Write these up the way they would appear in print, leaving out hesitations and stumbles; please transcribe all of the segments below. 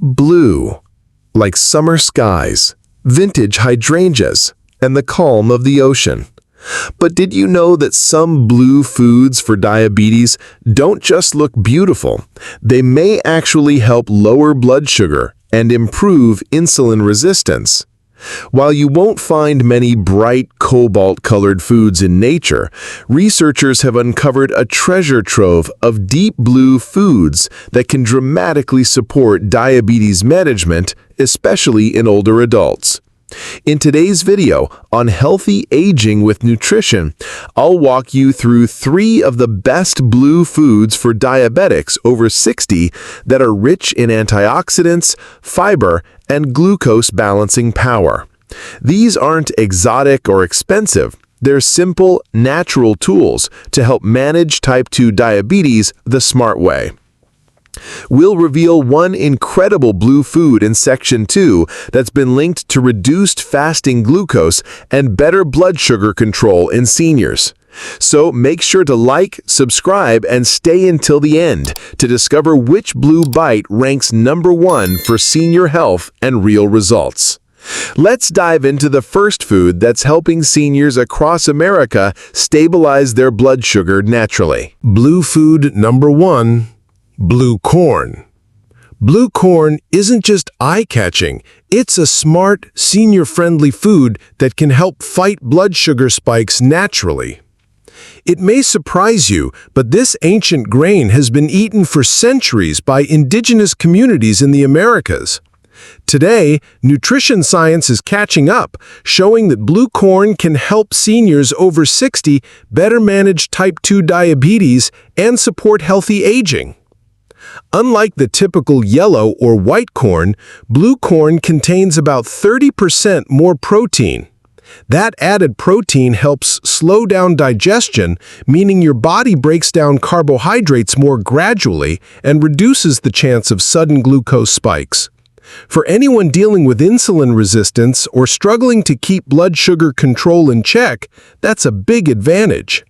Blue, like summer skies, vintage hydrangeas, and the calm of the ocean. But did you know that some blue foods for diabetes don't just look beautiful? They may actually help lower blood sugar and improve insulin resistance. While you won't find many bright cobalt-colored foods in nature, researchers have uncovered a treasure trove of deep blue foods that can dramatically support diabetes management, especially in older adults. In today's video on healthy aging with nutrition, I'll walk you through 3 of the best blue foods for diabetics over 60 that are rich in antioxidants, fiber, and glucose balancing power. These aren't exotic or expensive. They're simple, natural tools to help manage type 2 diabetes the smart way. We'll reveal one incredible blue food in Section 2 that's been linked to reduced fasting glucose and better blood sugar control in seniors. So make sure to like, subscribe, and stay until the end to discover which blue bite ranks #1 for senior health and real results. Let's dive into the first food that's helping seniors across America stabilize their blood sugar naturally. Blue food number 1. Blue corn. Blue corn isn't just eye-catching, it's a smart, senior-friendly food that can help fight blood sugar spikes naturally. It may surprise you, but this ancient grain has been eaten for centuries by indigenous communities in the Americas. Today, nutrition science is catching up, showing that blue corn can help seniors over 60 better manage type 2 diabetes and support healthy aging. Unlike the typical yellow or white corn, blue corn contains about 30% more protein. That added protein helps slow down digestion, meaning your body breaks down carbohydrates more gradually and reduces the chance of sudden glucose spikes. For anyone dealing with insulin resistance or struggling to keep blood sugar control in check, that's a big advantage.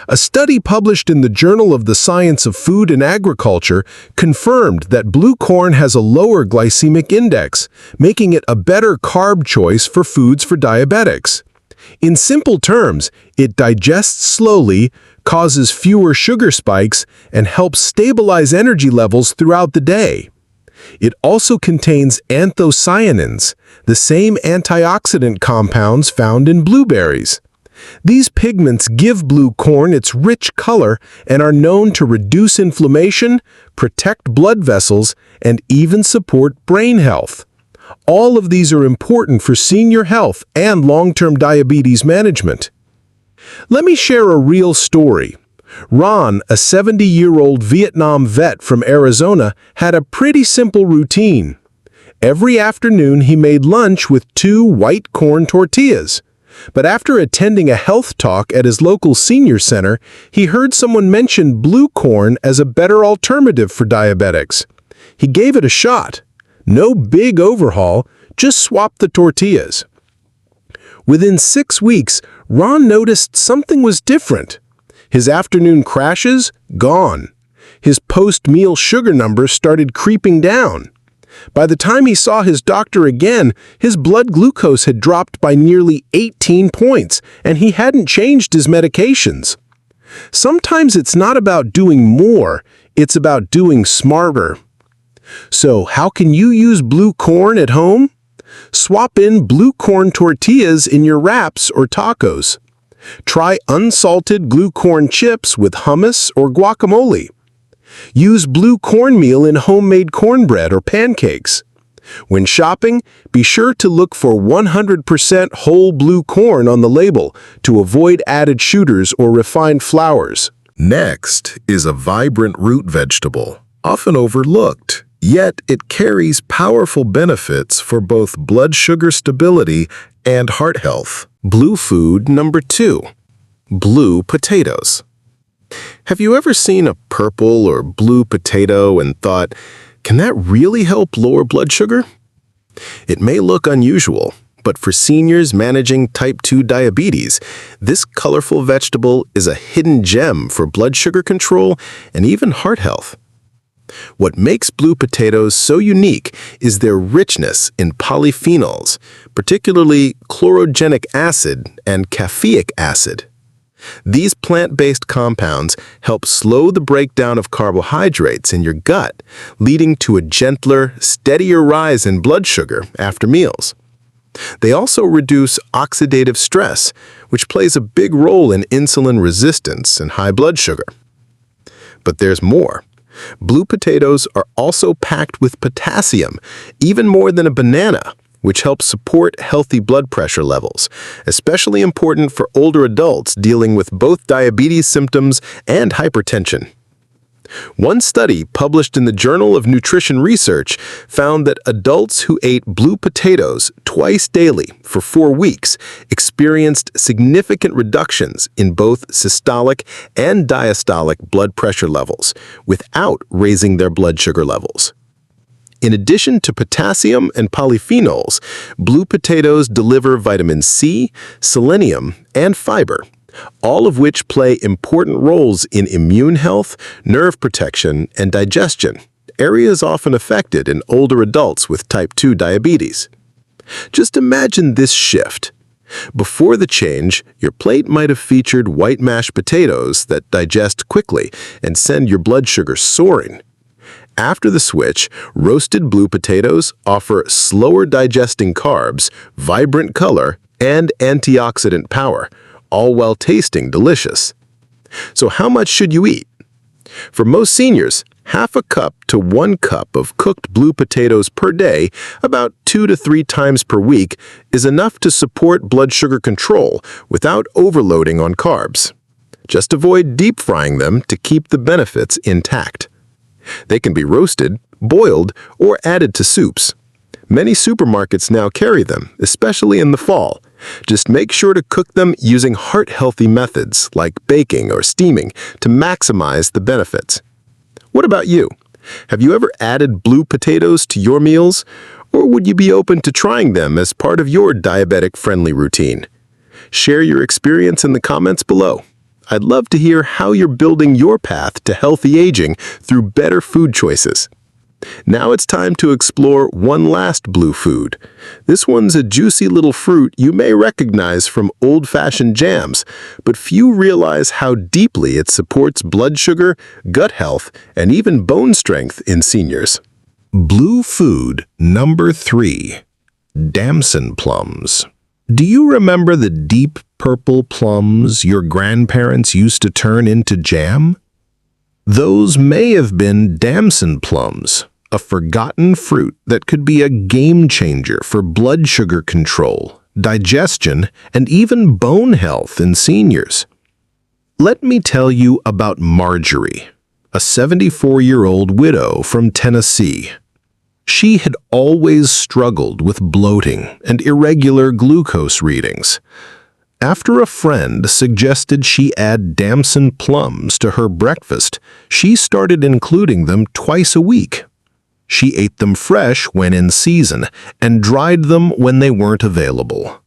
A study published in the Journal of the Science of Food and Agriculture confirmed that blue corn has a lower glycemic index, making it a better carb choice for foods for diabetics. In simple terms, it digests slowly, causes fewer sugar spikes, and helps stabilize energy levels throughout the day. It also contains anthocyanins, the same antioxidant compounds found in blueberries. These pigments give blue corn its rich color and are known to reduce inflammation, protect blood vessels, and even support brain health. All of these are important for senior health and long-term diabetes management. Let me share a real story. Ron, a 70-year-old Vietnam vet from Arizona, had a pretty simple routine. Every afternoon he made lunch with 2 white corn tortillas. But after attending a health talk at his local senior center, he heard someone mention blue corn as a better alternative for diabetics. He gave it a shot. No big overhaul, just swap the tortillas. Within 6 weeks, Ron noticed something was different. His afternoon crashes, gone. His post-meal sugar numbers started creeping down. By the time he saw his doctor again, his blood glucose had dropped by nearly 18 points, and he hadn't changed his medications. Sometimes it's not about doing more, it's about doing smarter. So, how can you use blue corn at home? Swap in blue corn tortillas in your wraps or tacos. Try unsalted blue corn chips with hummus or guacamole. Use blue cornmeal in homemade cornbread or pancakes. When shopping, be sure to look for 100% whole blue corn on the label to avoid added sugars or refined flours. Next is a vibrant root vegetable, often overlooked, yet it carries powerful benefits for both blood sugar stability and heart health. Blue food number 2. Blue potatoes. Have you ever seen a purple or blue potato and thought, can that really help lower blood sugar? It may look unusual, but for seniors managing type 2 diabetes, this colorful vegetable is a hidden gem for blood sugar control and even heart health. What makes blue potatoes so unique is their richness in polyphenols, particularly chlorogenic acid and caffeic acid. These plant-based compounds help slow the breakdown of carbohydrates in your gut, leading to a gentler, steadier rise in blood sugar after meals. They also reduce oxidative stress, which plays a big role in insulin resistance and high blood sugar. But there's more. Blue potatoes are also packed with potassium, even more than a banana, which helps support healthy blood pressure levels, especially important for older adults dealing with both diabetes symptoms and hypertension. One study published in the Journal of Nutrition Research found that adults who ate blue potatoes twice daily for 4 weeks experienced significant reductions in both systolic and diastolic blood pressure levels without raising their blood sugar levels. In addition to potassium and polyphenols, blue potatoes deliver vitamin C, selenium, and fiber, all of which play important roles in immune health, nerve protection, and digestion, areas often affected in older adults with type 2 diabetes. Just imagine this shift. Before the change, your plate might have featured white mashed potatoes that digest quickly and send your blood sugar soaring. After the switch, roasted blue potatoes offer slower digesting carbs, vibrant color, and antioxidant power, all while tasting delicious. So how much should you eat? For most seniors, half a cup to 1 cup of cooked blue potatoes per day, about 2 to 3 times per week, is enough to support blood sugar control without overloading on carbs. Just avoid deep frying them to keep the benefits intact. They can be roasted, boiled, or added to soups. Many supermarkets now carry them, especially in the fall. Just make sure to cook them using heart-healthy methods like baking or steaming to maximize the benefits. What about you? Have you ever added blue potatoes to your meals? Or would you be open to trying them as part of your diabetic-friendly routine? Share your experience in the comments below. I'd love to hear how you're building your path to healthy aging through better food choices. Now it's time to explore one last blue food. This one's a juicy little fruit you may recognize from old-fashioned jams, but few realize how deeply it supports blood sugar, gut health, and even bone strength in seniors. Blue food number 3. Damson plums. Do you remember the deep purple plums your grandparents used to turn into jam? Those may have been Damson plums, a forgotten fruit that could be a game changer for blood sugar control, digestion, and even bone health in seniors. Let me tell you about Marjorie, a 74-year-old widow from Tennessee. She had always struggled with bloating and irregular glucose readings. After a friend suggested she add Damson plums to her breakfast, she started including them twice a week. She ate them fresh when in season and dried them when they weren't available.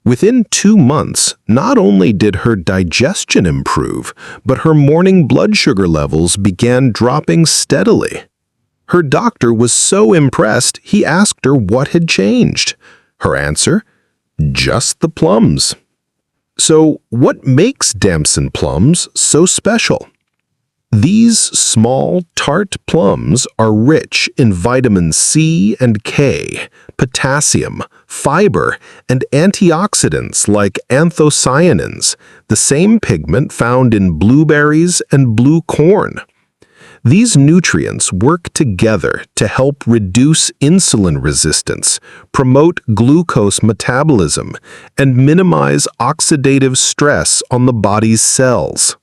Within 2 months, not only did her digestion improve, but her morning blood sugar levels began dropping steadily. Her doctor was so impressed, he asked her what had changed. Her answer? Just the plums. So, what makes Damson plums so special? These small, tart plums are rich in vitamin C and K, potassium, fiber, and antioxidants like anthocyanins, the same pigment found in blueberries and blue corn. These nutrients work together to help reduce insulin resistance, promote glucose metabolism, and minimize oxidative stress on the body's cells.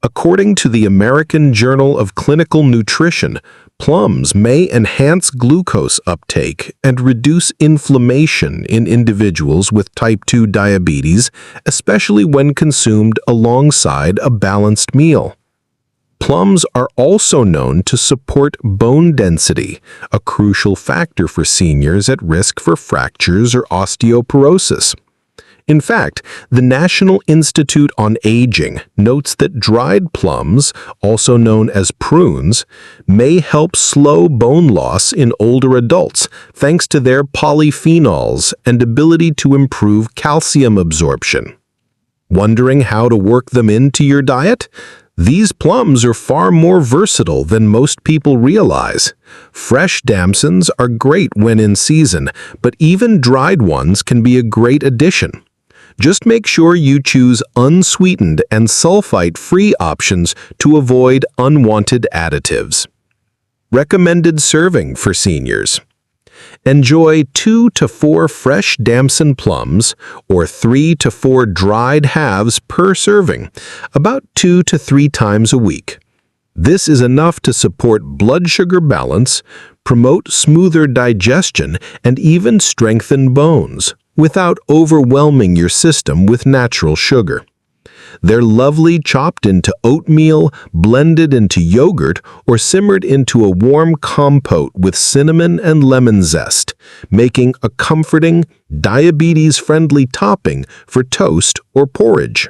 According to the American Journal of Clinical Nutrition, plums may enhance glucose uptake and reduce inflammation in individuals with type 2 diabetes, especially when consumed alongside a balanced meal. Plums are also known to support bone density, a crucial factor for seniors at risk for fractures or osteoporosis. In fact, the National Institute on Aging notes that dried plums, also known as prunes, may help slow bone loss in older adults thanks to their polyphenols and ability to improve calcium absorption. Wondering how to work them into your diet? These plums are far more versatile than most people realize. Fresh damsons are great when in season, but even dried ones can be a great addition. Just make sure you choose unsweetened and sulfite-free options to avoid unwanted additives. Recommended serving for seniors. Enjoy 2 to 4 fresh Damson plums or 3 to 4 dried halves per serving, about 2 to 3 times a week. This is enough to support blood sugar balance, promote smoother digestion, and even strengthen bones, without overwhelming your system with natural sugar. They're lovely chopped into oatmeal, blended into yogurt, or simmered into a warm compote with cinnamon and lemon zest, making a comforting, diabetes-friendly topping for toast or porridge.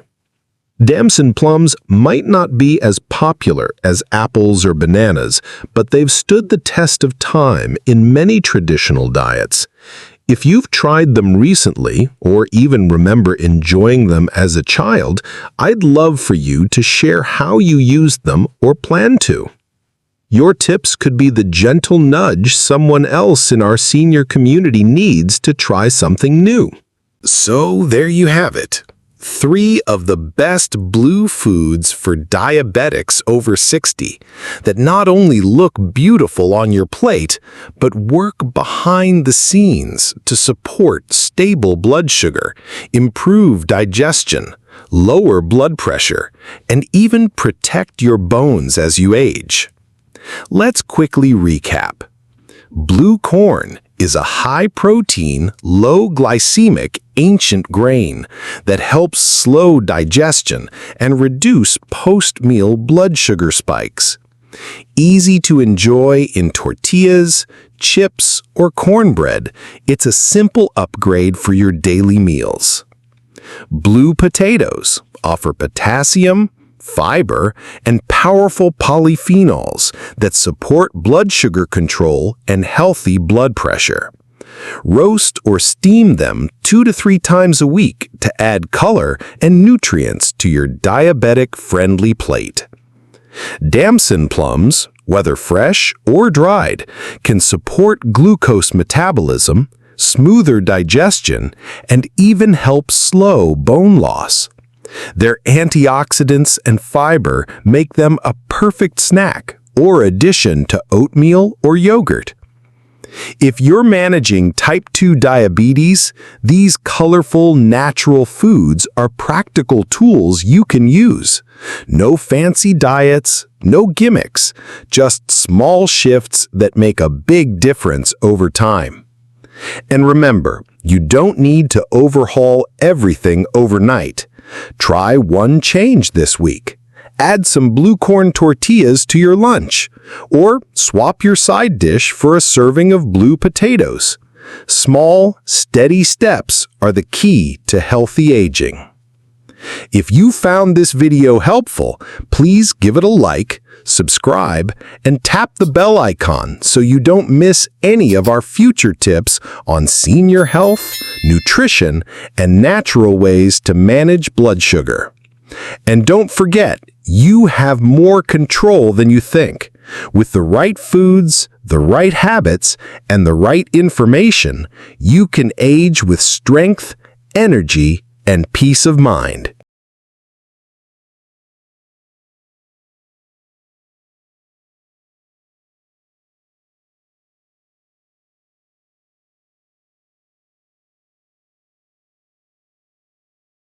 Damson plums might not be as popular as apples or bananas, but they've stood the test of time in many traditional diets. If you've tried them recently, or even remember enjoying them as a child, I'd love for you to share how you used them or plan to. Your tips could be the gentle nudge someone else in our senior community needs to try something new. So there you have it. 3 of the best blue foods for diabetics over 60 that not only look beautiful on your plate, but work behind the scenes to support stable blood sugar, improve digestion, lower blood pressure, and even protect your bones as you age. Let's quickly recap. Blue corn is a high-protein, low-glycemic ancient grain that helps slow digestion and reduce post-meal blood sugar spikes. Easy to enjoy in tortillas, chips, or cornbread, it's a simple upgrade for your daily meals. Blue potatoes offer potassium, fiber, and powerful polyphenols that support blood sugar control and healthy blood pressure. Roast or steam them 2 to 3 times a week to add color and nutrients to your diabetic-friendly plate. Damson plums, whether fresh or dried, can support glucose metabolism, smoother digestion, and even help slow bone loss. Their antioxidants and fiber make them a perfect snack or addition to oatmeal or yogurt. If you're managing type 2 diabetes, these colorful, natural foods are practical tools you can use. No fancy diets, no gimmicks, just small shifts that make a big difference over time. And remember, you don't need to overhaul everything overnight. Try one change this week. Add some blue corn tortillas to your lunch, or swap your side dish for a serving of blue potatoes. Small, steady steps are the key to healthy aging. If you found this video helpful, please give it a like, subscribe, and tap the bell icon so you don't miss any of our future tips on senior health, nutrition, and natural ways to manage blood sugar. And don't forget, you have more control than you think. With the right foods, the right habits, and the right information, you can age with strength, energy, and peace of mind.